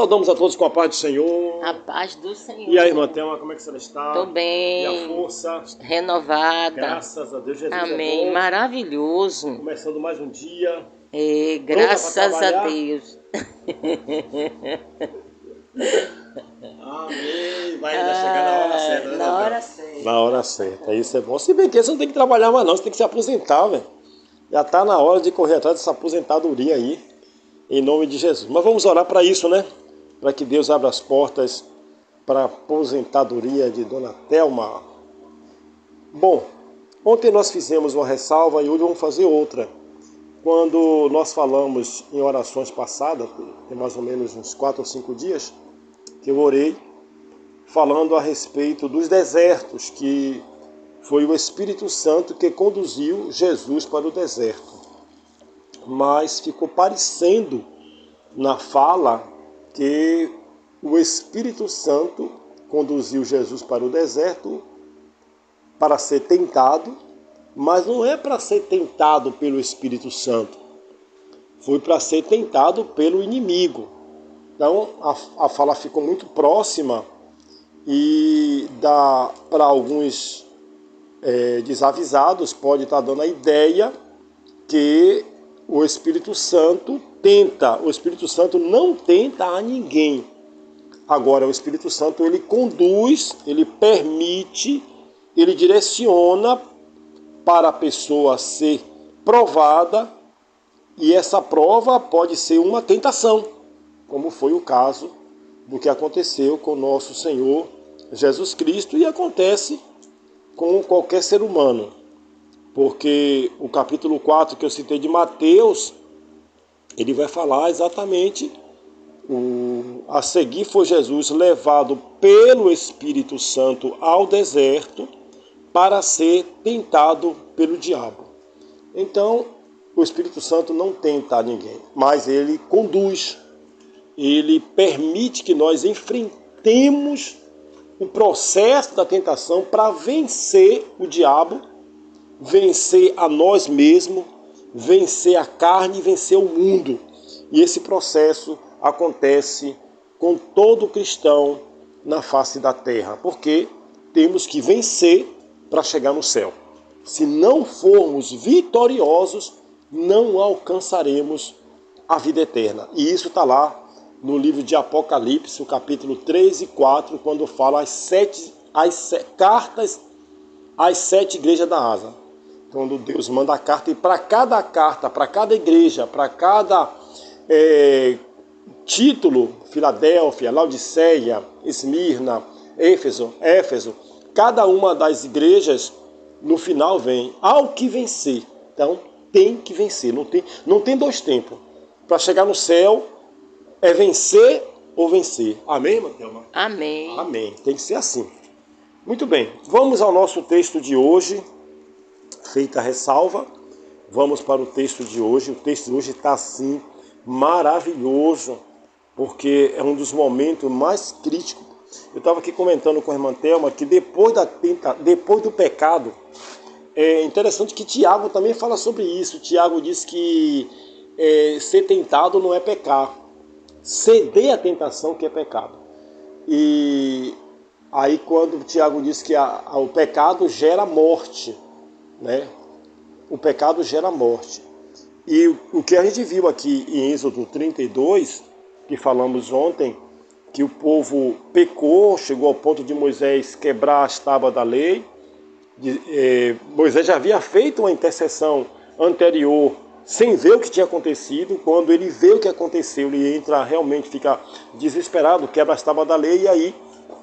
Saudamos a todos com a paz do Senhor. A paz do Senhor. E aí, irmã Thelma, como é que você está? Estou bem. E a força? Renovada. Graças a Deus, Jesus Amém. é bom. Maravilhoso. Começando mais um dia. Graças a Deus. Amém. Vai ainda chegar na hora certa, né? Na hora certa. Na hora certa, isso é bom. Se bem que você não tem que trabalhar mais não, você tem que se aposentar, velho. Já está na hora de correr atrás dessa aposentadoria aí, em nome de Jesus. Mas vamos orar para isso, né? Para que Deus abra as portas para a aposentadoria de Dona Thelma. Bom, ontem nós fizemos uma ressalva e hoje vamos fazer outra. Quando nós falamos em orações passadas, tem mais ou menos uns 4 ou 5 dias, que eu orei falando a respeito dos desertos, que foi o Espírito Santo que conduziu Jesus para o deserto. Mas ficou parecendo na fala que o Espírito Santo conduziu Jesus para o deserto para ser tentado, mas não é para ser tentado pelo Espírito Santo, foi para ser tentado pelo inimigo. Então a fala ficou muito próxima e dá para alguns desavisados, pode estar dando a ideia que o Espírito Santo tenta. O Espírito Santo não tenta a ninguém. Agora, o Espírito Santo, ele conduz, ele permite, ele direciona para a pessoa ser provada, e essa prova pode ser uma tentação, como foi o caso do que aconteceu com nosso Senhor Jesus Cristo e acontece com qualquer ser humano. Porque o capítulo 4 que eu citei de Mateus, ele vai falar exatamente, a seguir foi Jesus levado pelo Espírito Santo ao deserto para ser tentado pelo diabo. Então, o Espírito Santo não tenta ninguém, mas ele conduz, ele permite que nós enfrentemos o processo da tentação para vencer o diabo, vencer a nós mesmos, vencer a carne e vencer o mundo. E esse processo acontece com todo cristão na face da terra, porque temos que vencer para chegar no céu. Se não formos vitoriosos, não alcançaremos a vida eterna. E isso está lá no livro de Apocalipse, o capítulo 3 e 4, quando fala as cartas às 7 igrejas da Ásia. Quando Deus manda a carta, e para cada carta, para cada igreja, para cada título, Filadélfia, Laodiceia, Esmirna, Éfeso, cada uma das igrejas, no final vem, ao que vencer. Então, tem que vencer, não tem dois tempos. Para chegar no céu, é vencer ou vencer. Amém, irmã Thelma? Amém. Amém, tem que ser assim. Muito bem, vamos ao nosso texto de hoje. Feita a ressalva, vamos para o texto de hoje. O texto de hoje está assim, maravilhoso, porque é um dos momentos mais críticos. Eu estava aqui comentando com a irmã Thelma que depois do pecado, é interessante que Tiago também fala sobre isso. Tiago diz que ser tentado não é pecar, ceder à tentação que é pecado. E aí quando Tiago diz que o pecado gera morte, né? O pecado gera morte. E o que a gente viu aqui em Êxodo 32, que falamos ontem, que o povo pecou, chegou ao ponto de Moisés quebrar as tábuas da lei. Moisés já havia feito uma intercessão anterior, sem ver o que tinha acontecido. Quando ele vê o que aconteceu, ele entra realmente, fica desesperado, quebra as tábuas da lei, e aí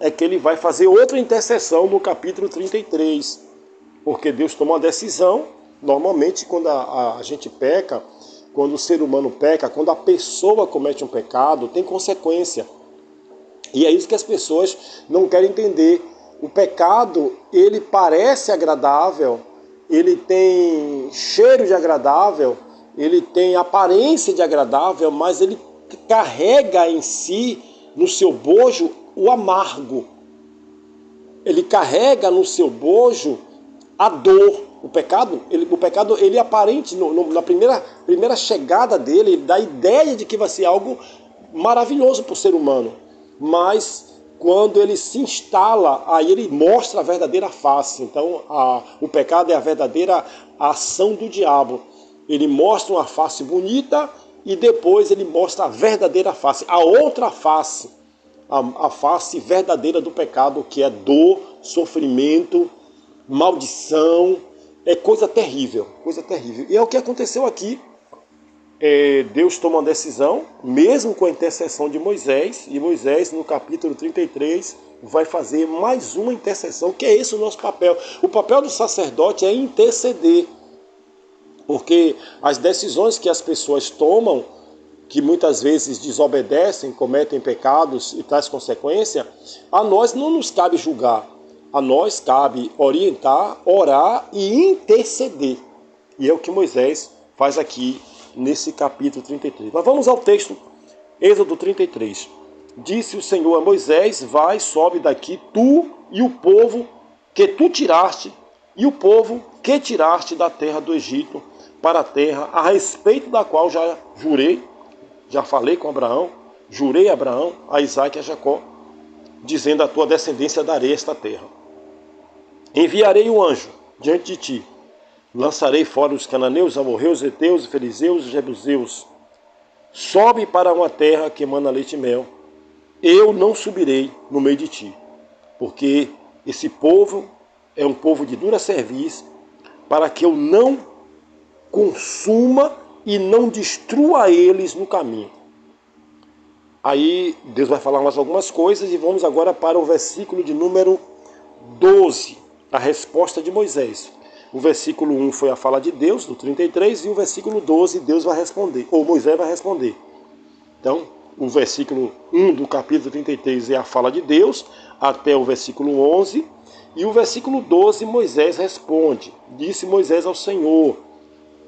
é que ele vai fazer outra intercessão no capítulo 33. Porque Deus toma uma decisão. Normalmente quando a gente peca, quando o ser humano peca, quando a pessoa comete um pecado, tem consequência. E é isso que as pessoas não querem entender. O pecado, ele parece agradável, ele tem cheiro de agradável, ele tem aparência de agradável, mas ele carrega em si, no seu bojo, o amargo. Ele carrega no seu bojo a dor. O pecado ele é aparente na primeira chegada dele, ele dá a ideia de que vai ser algo maravilhoso para o ser humano, mas quando ele se instala, aí ele mostra a verdadeira face. Então o pecado é a verdadeira ação do diabo. Ele mostra uma face bonita e depois ele mostra a verdadeira face, a outra face, a face verdadeira do pecado, que é dor, sofrimento, maldição, é coisa terrível, coisa terrível. E é o que aconteceu aqui. Deus toma uma decisão, mesmo com a intercessão de Moisés, e Moisés, no capítulo 33, vai fazer mais uma intercessão, que é esse o nosso papel. O papel do sacerdote é interceder, porque as decisões que as pessoas tomam, que muitas vezes desobedecem, cometem pecados e traz consequência, a nós não nos cabe julgar, a nós cabe orientar, orar e interceder. E é o que Moisés faz aqui nesse capítulo 33. Mas vamos ao texto, Êxodo 33. Disse o Senhor a Moisés: vai, sobe daqui, tu e o povo que tu tiraste, e o povo que tiraste da terra do Egito, para a terra a respeito da qual já jurei, já falei com Abraão, jurei a Abraão, a Isaque e a Jacó, dizendo: a tua descendência darei esta terra. Enviarei um anjo diante de ti, lançarei fora os cananeus, amorreus, heteus, fariseus, jebuseus. Sobe para uma terra que emana leite e mel. Eu não subirei no meio de ti, porque esse povo é um povo de dura cerviz, para que eu não consuma e não destrua eles no caminho. Aí Deus vai falar mais algumas coisas e vamos agora para o versículo de número 12, a resposta de Moisés. O versículo 1 foi a fala de Deus, do 33, e o versículo 12 Deus vai responder, ou Moisés vai responder. Então, o versículo 1 do capítulo 33 é a fala de Deus, até o versículo 11, e o versículo 12 Moisés responde. Disse Moisés ao Senhor: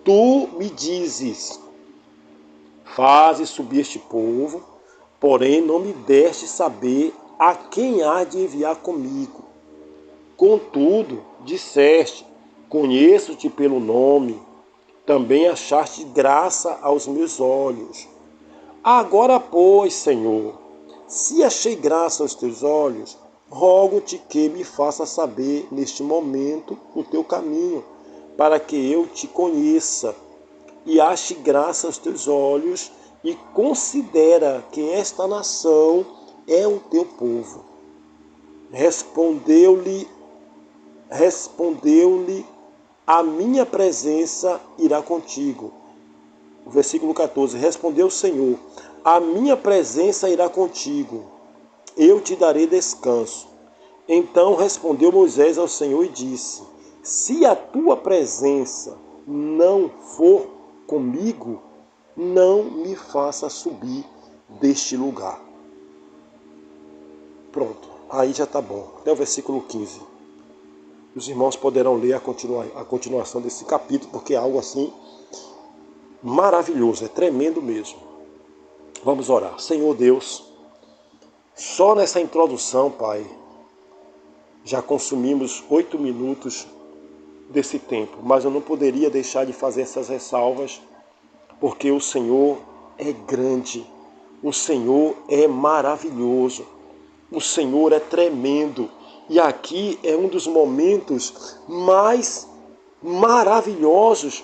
tu me dizes, faze subir este povo, porém não me deste saber a quem há de enviar comigo. Contudo, disseste: conheço-te pelo nome, também achaste graça aos meus olhos. Agora, pois, Senhor, se achei graça aos teus olhos, rogo-te que me faça saber neste momento o teu caminho, para que eu te conheça e ache graça aos teus olhos, e considera que esta nação é o teu povo. Respondeu-lhe, a minha presença irá contigo. O versículo 14, respondeu o Senhor: a minha presença irá contigo, eu te darei descanso. Então respondeu Moisés ao Senhor e disse: se a tua presença não for comigo, não me faça subir deste lugar. Pronto, aí já está bom. Até o versículo 15. Os irmãos poderão ler a continuação desse capítulo, porque é algo assim maravilhoso, é tremendo mesmo. Vamos orar. Senhor Deus, só nessa introdução, Pai, já consumimos 8 minutos desse tempo, mas eu não poderia deixar de fazer essas ressalvas, porque o Senhor é grande, o Senhor é maravilhoso, o Senhor é tremendo, e aqui é um dos momentos mais maravilhosos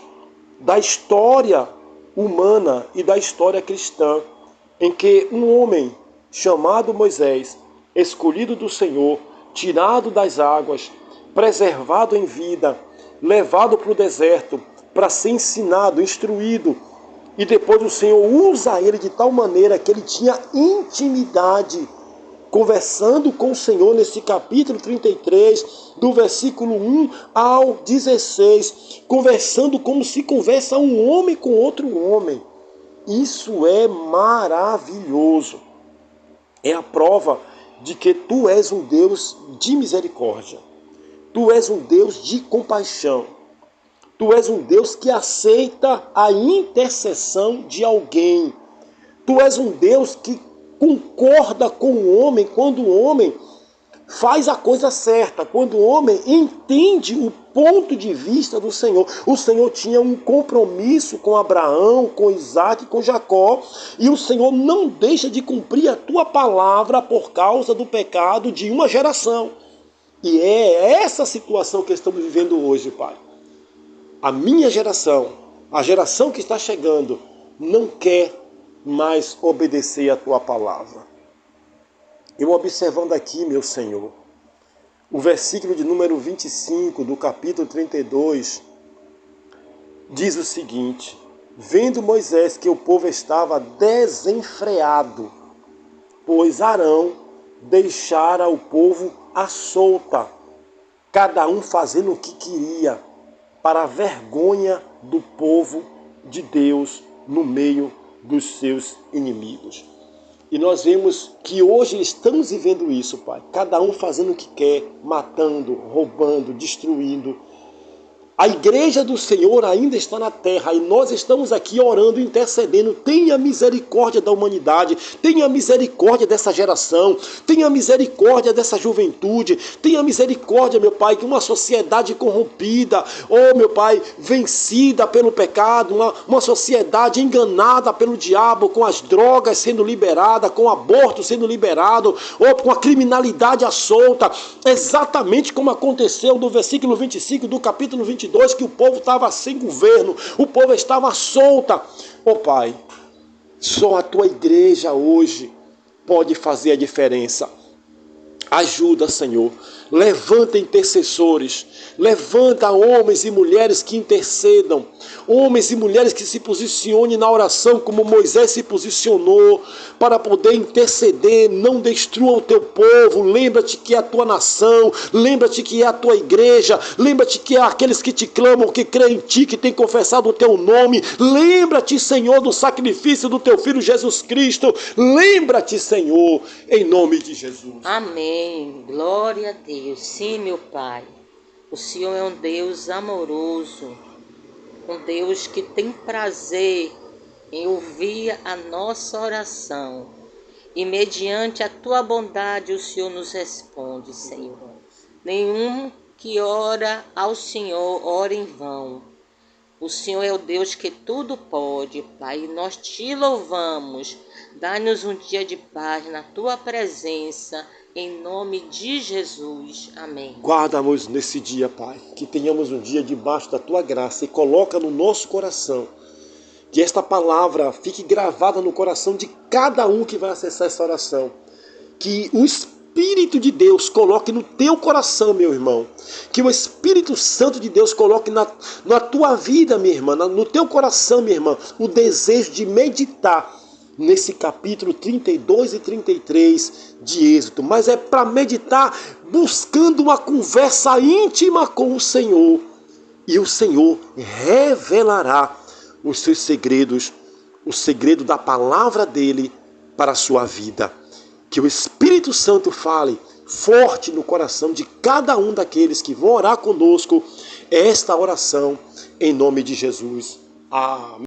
da história humana e da história cristã, em que um homem chamado Moisés, escolhido do Senhor, tirado das águas, preservado em vida, levado para o deserto para ser ensinado, instruído, e depois o Senhor usa ele de tal maneira que ele tinha intimidade, conversando com o Senhor nesse capítulo 33, do versículo 1 ao 16, conversando como se conversa um homem com outro homem. Isso é maravilhoso. É a prova de que tu és um Deus de misericórdia. Tu és um Deus de compaixão. Tu és um Deus que aceita a intercessão de alguém. Tu és um Deus que concorda com o homem quando o homem faz a coisa certa, quando o homem entende o ponto de vista do Senhor. O Senhor tinha um compromisso com Abraão, com Isaac, com Jacó, e o Senhor não deixa de cumprir a tua palavra por causa do pecado de uma geração. E é essa situação que estamos vivendo hoje, Pai. A minha geração, a geração que está chegando, não quer mais obedecer a tua palavra. Eu observando aqui, meu Senhor, o versículo de número 25 do capítulo 32, diz o seguinte: vendo Moisés que o povo estava desenfreado, pois Arão deixara o povo à solta, cada um fazendo o que queria, para a vergonha do povo de Deus no meio dos seus inimigos. E nós vemos que hoje estamos vivendo isso, Pai. Cada um fazendo o que quer, matando, roubando, destruindo. A igreja do Senhor ainda está na terra e nós estamos aqui orando, intercedendo. Tenha misericórdia da humanidade, tenha misericórdia dessa geração, tenha misericórdia dessa juventude, tenha misericórdia, meu Pai, que uma sociedade corrompida, oh meu Pai, vencida pelo pecado, uma sociedade enganada pelo diabo, com as drogas sendo liberadas, com o aborto sendo liberado, ou com a criminalidade à solta, exatamente como aconteceu no versículo 25 do capítulo 22, que o povo estava sem governo, o povo estava solta. Oh Pai, só a tua igreja hoje pode fazer a diferença. Ajuda, Senhor. Levanta intercessores, levanta homens e mulheres que intercedam, homens e mulheres que se posicionem na oração como Moisés se posicionou, para poder interceder. Não destrua o teu povo. Lembra-te que é a tua nação, lembra-te que é a tua igreja, lembra-te que é aqueles que te clamam, que creem em ti, que têm confessado o teu nome. Lembra-te, Senhor, do sacrifício do teu Filho Jesus Cristo. Lembra-te, Senhor, em nome de Jesus. Amém. Glória a Deus. Sim, meu Pai. O Senhor é um Deus amoroso, um Deus que tem prazer em ouvir a nossa oração. E mediante a tua bondade o Senhor nos responde, Senhor. Nenhum que ora ao Senhor ora em vão. O Senhor é o Deus que tudo pode, Pai. E nós te louvamos. Dá-nos um dia de paz na tua presença, em nome de Jesus. Amém. Guarda-nos nesse dia, Pai, que tenhamos um dia debaixo da tua graça, e coloca no nosso coração, que esta palavra fique gravada no coração de cada um que vai acessar essa oração. Que o Espírito de Deus coloque no teu coração, meu irmão. Que o Espírito Santo de Deus coloque na tua vida, minha irmã, no teu coração, minha irmã, o desejo de meditar nesse capítulo 32 e 33 de Êxodo. Mas é para meditar buscando uma conversa íntima com o Senhor. E o Senhor revelará os seus segredos, o segredo da palavra dele para a sua vida. Que o Espírito Santo fale forte no coração de cada um daqueles que vão orar conosco esta oração em nome de Jesus. Amém.